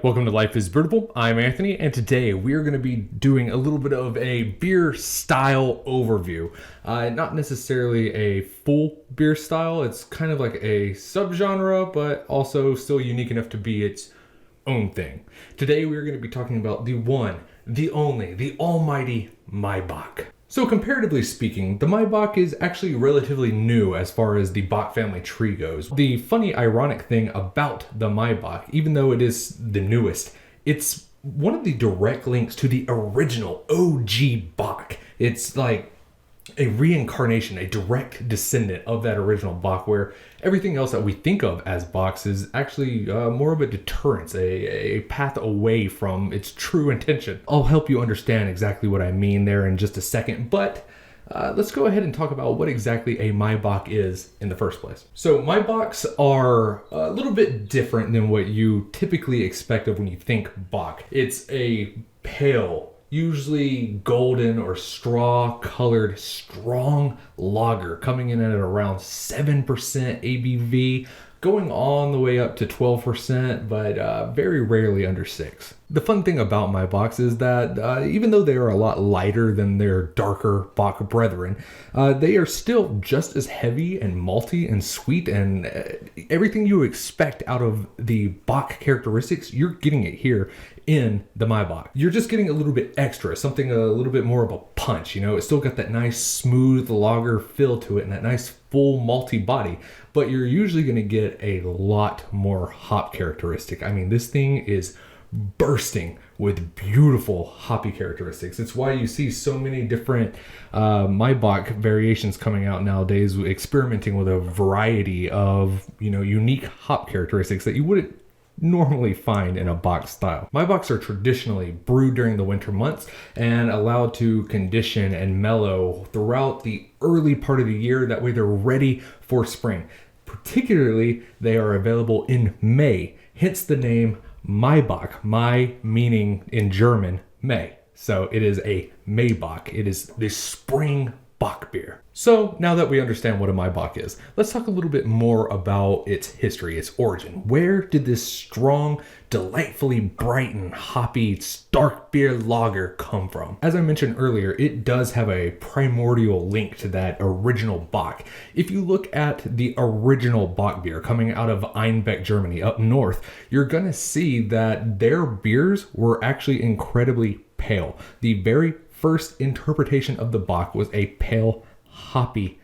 Welcome to Life is Brewtiful. I'm Anthony, and today we are going to be doing a little bit of a beer style overview. Not necessarily a full beer style, it's kind of like a subgenre, but also still unique enough to be its own thing. Today we are going to be talking about the one, the only, the almighty Maibock. So comparatively speaking, the Maibock is actually relatively new as far as the Bock family tree goes. The funny, ironic thing about the Maibock, even though it is the newest, it's one of the direct links to the original OG Bock. It's like a reincarnation, a direct descendant of that original Bock, where everything else that we think of as Bocks is actually more of a deterrence, a path away from its true intention. I'll help you understand exactly what I mean there in just a second, but let's go ahead and talk about what exactly a Maibock is in the first place. So Maibocks are a little bit different than what you typically expect of when you think Bock. It's a pale, usually golden or straw colored strong lager coming in at around 7% ABV, going all the way up to 12%, but very rarely under 6%. The fun thing about Maibocks is that even though they are a lot lighter than their darker Bock brethren, they are still just as heavy and malty and sweet, and everything you expect out of the Bock characteristics, you're getting it here in the Maibock. You're just getting a little bit extra, something a little bit more of a punch, you know? It's still got that nice smooth lager feel to it and that nice full malty body, but you're usually going to get a lot more hop characteristic. I mean, this thing is bursting with beautiful hoppy characteristics. It's why you see so many different Maibock variations coming out nowadays, experimenting with a variety of, unique hop characteristics that you wouldn't normally find in a Bock style. Maibocks are traditionally brewed during the winter months and allowed to condition and mellow throughout the early part of the year. That way they're ready for spring. Particularly, they are available in May, hence the name Maibock. Mai meaning in German May. So it is a Maibock. It is the spring Bock beer. So now that we understand what a Maibock is, let's talk a little bit more about its history, its origin. Where did this strong, delightfully bright and hoppy dark beer lager come from? As I mentioned earlier, it does have a primordial link to that original Bock. If you look at the original Bock beer coming out of Maibock, Germany, up north, you're gonna see that their beers were actually incredibly pale. The very first interpretation of the Bock was a pale, hoppy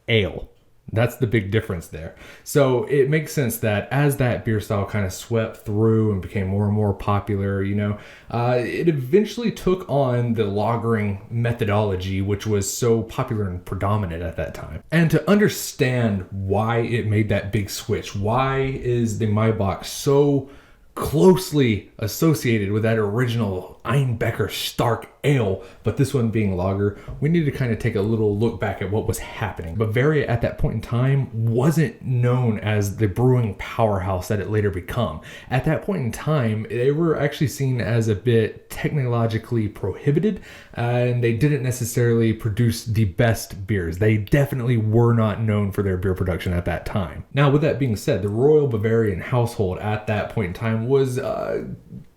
ale. That's the big difference there. So it makes sense that as that beer style kind of swept through and became more and more popular, it eventually took on the lagering methodology, which was so popular and predominant at that time. And to understand why it made that big switch, why is the Maibock so closely associated with that original Einbecker Stark ale, but this one being lager, we need to kind of take a little look back at what was happening. Bavaria at that point in time wasn't known as the brewing powerhouse that it later became. At that point in time, they were actually seen as a bit technologically prohibited, and they didn't necessarily produce the best beers. They definitely were not known for their beer production at that time. Now, with that being said, the Royal Bavarian household at that point in time was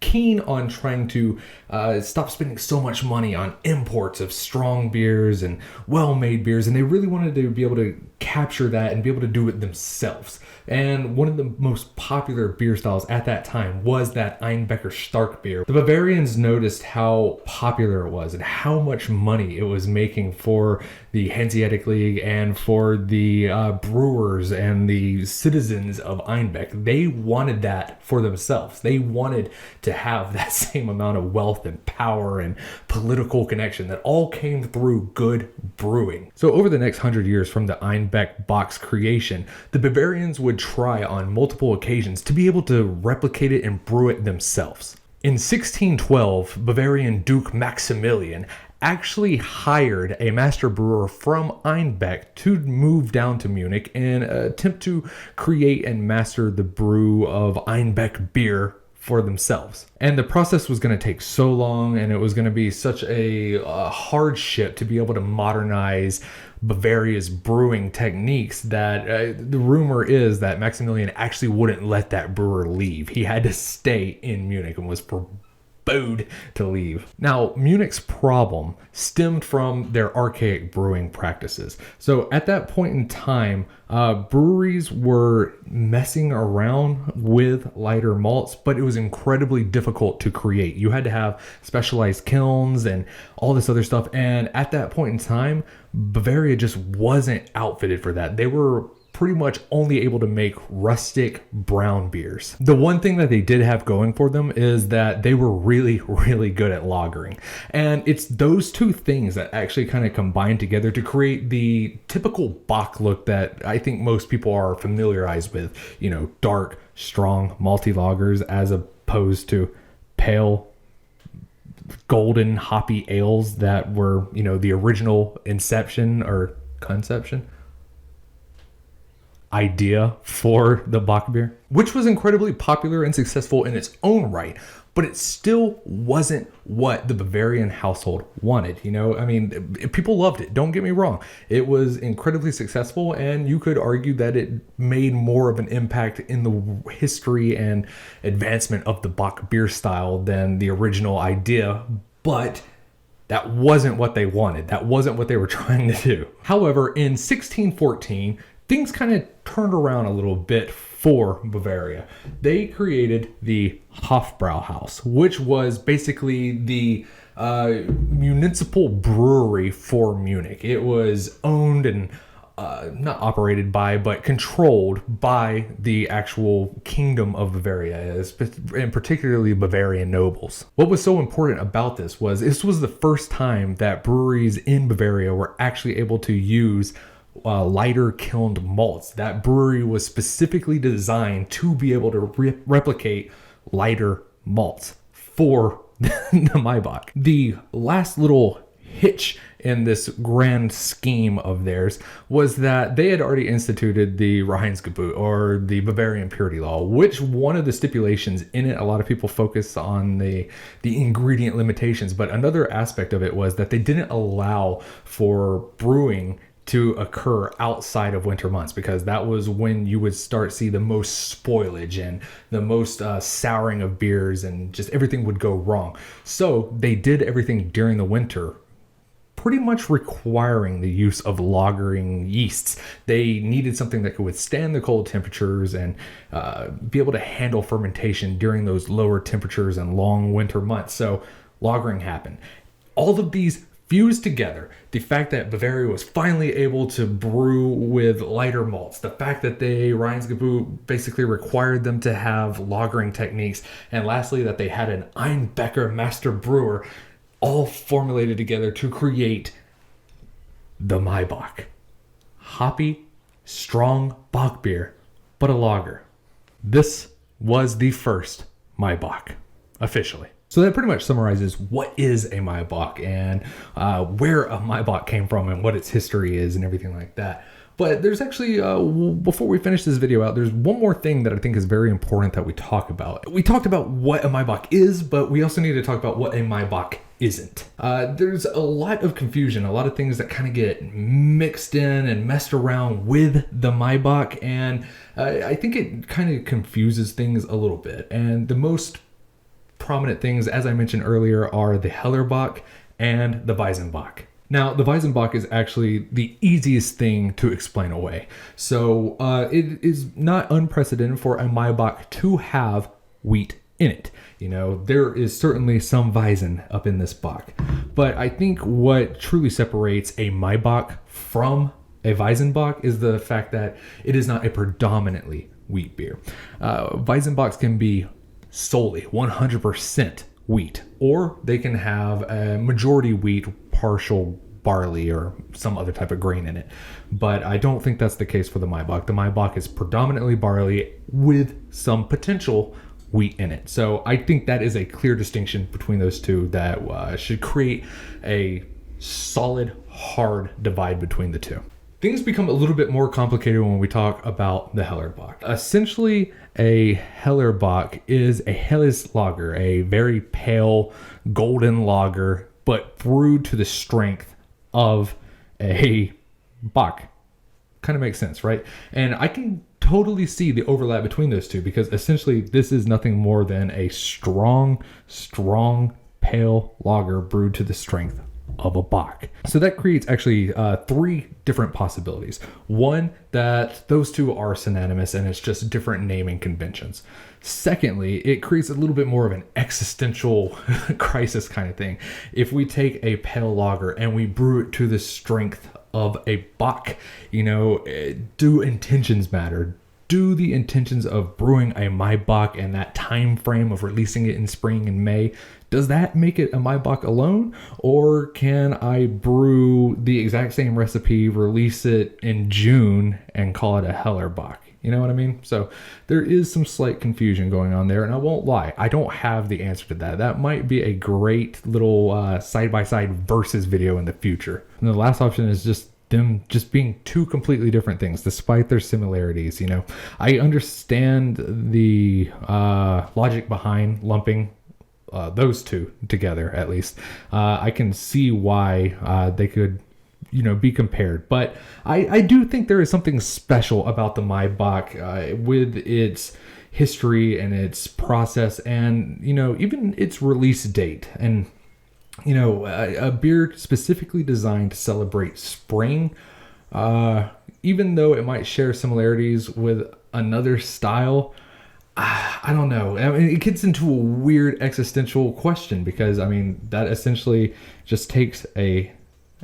keen on trying to stop spending so much money on imports of strong beers and well-made beers, and they really wanted to be able to capture that and be able to do it themselves. And one of the most popular beer styles at that time was that Einbecker Stark beer. The Bavarians noticed how popular it was and how much money it was making for the Hanseatic League and for the brewers and the citizens of Einbeck. They wanted that for themselves. They wanted to have that same amount of wealth and power and political connection that all came through good brewing. So over the next 100 years from the Einbeck Bock's creation, the Bavarians would try on multiple occasions to be able to replicate it and brew it themselves. In 1612, Bavarian Duke Maximilian actually hired a master brewer from Einbeck to move down to Munich and attempt to create and master the brew of Einbeck beer for themselves. And the process was going to take so long, and it was going to be such a hardship to be able to modernize Bavaria's brewing techniques that the rumor is that Maximilian actually wouldn't let that brewer leave. He had to stay in Munich and was forbade to leave. Now, Munich's problem stemmed from their archaic brewing practices. So at that point in time, breweries were messing around with lighter malts, but it was incredibly difficult to create. You had to have specialized kilns and all this other stuff. And at that point in time, Bavaria just wasn't outfitted for that. They were pretty much only able to make rustic brown beers. The one thing that they did have going for them is that they were really, really good at lagering. And it's those two things that actually kind of combine together to create the typical Bock look that I think most people are familiarized with. You know, dark, strong, malty lagers as opposed to pale, golden, hoppy ales that were, you know, the original inception or conception idea for the Bock beer, which was incredibly popular and successful in its own right, but it still wasn't what the Bavarian household wanted. You know, I mean, people loved it. Don't get me wrong. It was incredibly successful, and you could argue that it made more of an impact in the history and advancement of the Bock beer style than the original idea, but that wasn't what they wanted. That wasn't what they were trying to do. However, in 1614, things kind of turned around a little bit for Bavaria. They created the Hofbrauhaus, which was basically the municipal brewery for Munich. It was owned and not operated by, but controlled by the actual kingdom of Bavaria, and particularly Bavarian nobles. What was so important about this was the first time that breweries in Bavaria were actually able to use lighter kilned malts. That brewery was specifically designed to be able to replicate lighter malts for the Maibock. The last little hitch in this grand scheme of theirs was that they had already instituted the Reinheitsgebot, or the Bavarian Purity Law, which one of the stipulations in it, a lot of people focus on the ingredient limitations, but another aspect of it was that they didn't allow for brewing to occur outside of winter months, because that was when you would start see the most spoilage and the most souring of beers, and just everything would go wrong. So they did everything during the winter, pretty much requiring the use of lagering yeasts. They needed something that could withstand the cold temperatures and be able to handle fermentation during those lower temperatures and long winter months. So lagering happened. All of these fused together, the fact that Bavaria was finally able to brew with lighter malts, the fact that Reinheitsgebot basically required them to have lagering techniques, and lastly that they had an Einbecker master brewer, all formulated together to create the Maibock. Hoppy, strong Bock beer, but a lager. This was the first Maibock, officially. So that pretty much summarizes what is a Maibock and where a Maibock came from and what its history is and everything like that. But there's actually, before we finish this video out, there's one more thing that I think is very important that we talk about. We talked about what a Maibock is, but we also need to talk about what a Maibock isn't. There's a lot of confusion, a lot of things that kind of get mixed in and messed around with the Maibock, and I think it kind of confuses things a little bit. And the most prominent things, as I mentioned earlier, are the Hellerbock and the Weizenbock. Now, the Weizenbock is actually the easiest thing to explain away. So it is not unprecedented for a Maibock to have wheat in it. You know, there is certainly some Weizen up in this Bock. But I think what truly separates a Maibock from a Weizenbock is the fact that it is not a predominantly wheat beer. Weizenbocks can be solely 100% wheat, or they can have a majority wheat, partial barley, or some other type of grain in it. But I don't think that's the case for the Maibock. The Maibock is predominantly barley with some potential wheat in it. So I think that is a clear distinction between those two that should create a solid, hard divide between the two. Things become a little bit more complicated when we talk about the Hellerbock. Essentially, a Hellerbock is a Helles lager, a very pale golden lager, but brewed to the strength of a Bock. Kind of makes sense, right? And I can totally see the overlap between those two, because essentially this is nothing more than a strong pale lager brewed to the strength of a Bock. So that creates actually three different possibilities. One, that those two are synonymous and it's just different naming conventions. Secondly, it creates a little bit more of an existential crisis kind of thing. If we take a pale lager and we brew it to the strength of a Bock, do intentions matter? Do the intentions of brewing a Maibock and that time frame of releasing it in spring and May, does that make it a Maibock alone? Or can I brew the exact same recipe, release it in June, and call it a Hellerbock? You know what I mean? So there is some slight confusion going on there, and I won't lie, I don't have the answer to that. That might be a great little side-by-side versus video in the future. And the last option is just them just being two completely different things despite their similarities. I understand the logic behind lumping those two together. At least I can see why they could be compared, but I do think there is something special about the Maibock with its history and its process, and even its release date. And a beer specifically designed to celebrate spring, even though it might share similarities with another style. I don't know. I mean, it gets into a weird existential question, because that essentially just takes a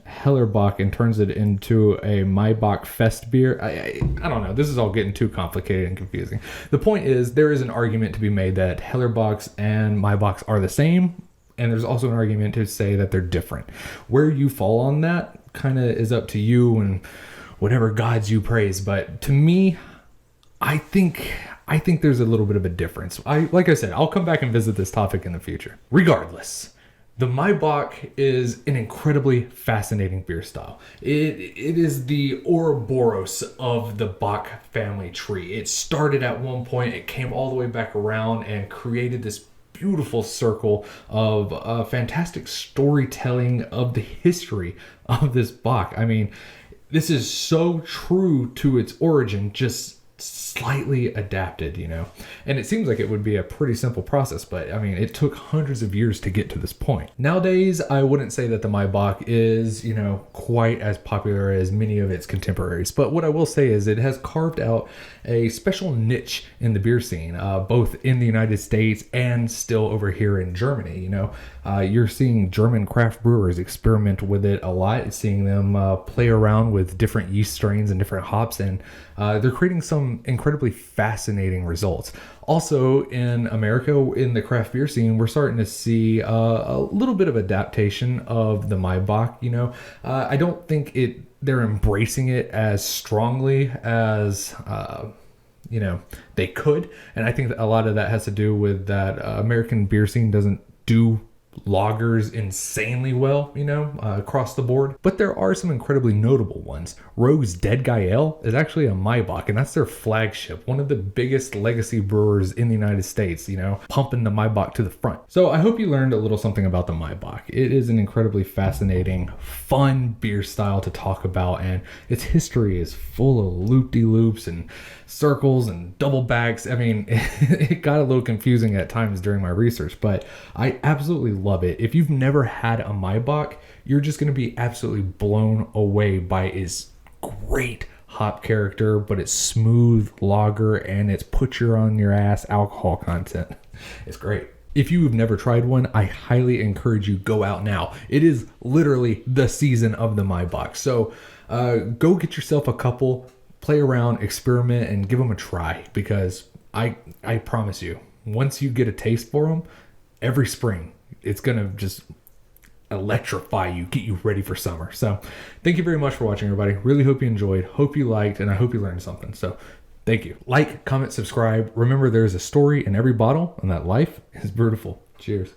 Hellerbock and turns it into a Maibock Fest beer. I don't know. This is all getting too complicated and confusing. The point is, there is an argument to be made that Hellerbocks and Maibocks are the same, and there's also an argument to say that they're different. Where you fall on that kind of is up to you and whatever gods you praise. But to me, I think there's a little bit of a difference. Like I said, I'll come back and visit this topic in the future. Regardless, the Maibock is an incredibly fascinating beer style. It is the Ouroboros of the Bock family tree. It started at one point, it came all the way back around and created this beautiful circle of fantastic storytelling of the history of this Bock. This is so true to its origin, just slightly adapted, and it seems like it would be a pretty simple process, but it took hundreds of years to get to this point. Nowadays, I wouldn't say that the Maibock is quite as popular as many of its contemporaries, but what I will say is it has carved out a special niche in the beer scene, both in the United States and still over here in Germany. You're seeing German craft brewers experiment with it a lot, seeing them play around with different yeast strains and different hops, and they're creating some incredibly fascinating results. Also in America, in the craft beer scene, we're starting to see a little bit of adaptation of the Maibock. I don't think they're embracing it as strongly as they could, and I think that a lot of that has to do with that American beer scene doesn't do lagers insanely well, across the board. But there are some incredibly notable ones. Rogue's Dead Guy Ale is actually a Maibock, and that's their flagship, one of the biggest legacy brewers in the United States, pumping the Maibock to the front. So I hope you learned a little something about the Maibock. It is an incredibly fascinating, fun beer style to talk about, and its history is full of loop-de-loops and circles and double bags. It got a little confusing at times during my research, but I absolutely love it. If you've never had a Maibock, you're just going to be absolutely blown away by its great hop character, but it's smooth lager and it's put you on your ass alcohol content. It's great. If you've never tried one, I highly encourage you go out now. It is literally the season of the Maibock. So go get yourself a couple, play around, experiment, and give them a try, because I promise you, once you get a taste for them, every spring, it's going to just electrify you, get you ready for summer. So thank you very much for watching, everybody. Really hope you enjoyed, hope you liked, and I hope you learned something. So thank you. Like, comment, subscribe. Remember, there's a story in every bottle, and that life is brewtiful. Cheers.